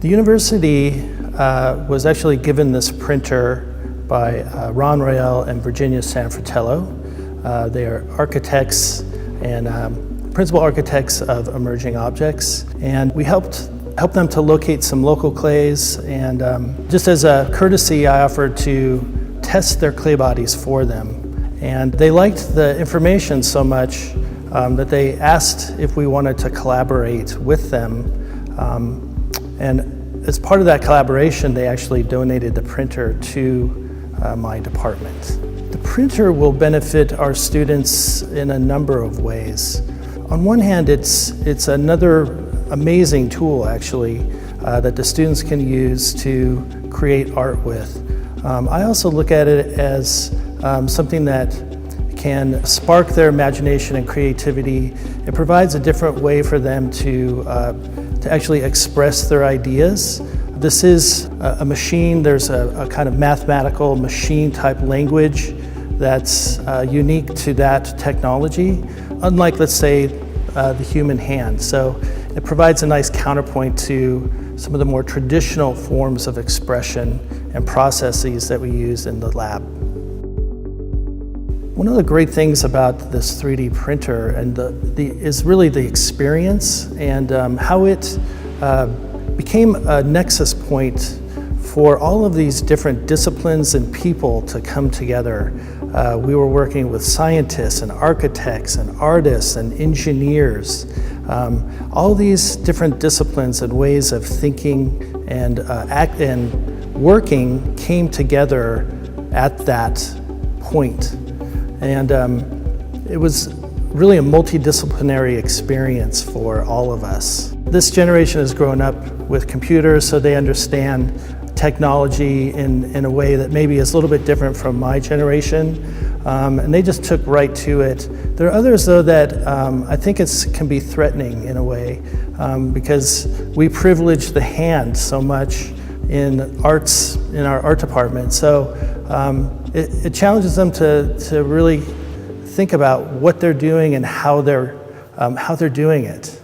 The university was actually given this printer by Ron Royale and Virginia Sanfratello. They are architects and principal architects of emerging objects. And we helped them to locate some local clays. And just as a courtesy, I offered to test their clay bodies for them. And they liked the information so much that they asked if we wanted to collaborate with them. And as part of that collaboration, they actually donated the printer to my department. The printer will benefit our students in a number of ways. On one hand, it's another amazing tool, actually, that the students can use to create art with. I also look at it as something that can spark their imagination and creativity. It provides a different way for them to actually express their ideas. This is a machine. There's a kind of mathematical machine type language that's unique to that technology, unlike, let's say, the human hand. So it provides a nice counterpoint to some of the more traditional forms of expression and processes that we use in the lab. One of the great things about this 3D printer and is really the experience and how it became a nexus point for all of these different disciplines and people to come together. We were working with scientists and architects and artists and engineers. All these different disciplines and ways of thinking and working came together at that point. And it was really a multidisciplinary experience for all of us. This generation has grown up with computers, so they understand technology in a way that maybe is a little bit different from my generation, and they just took right to it. There are others, though, that I think can be threatening in a way, because we privilege the hand so much in our art department. So it challenges them to really think about what they're doing and how they're doing it.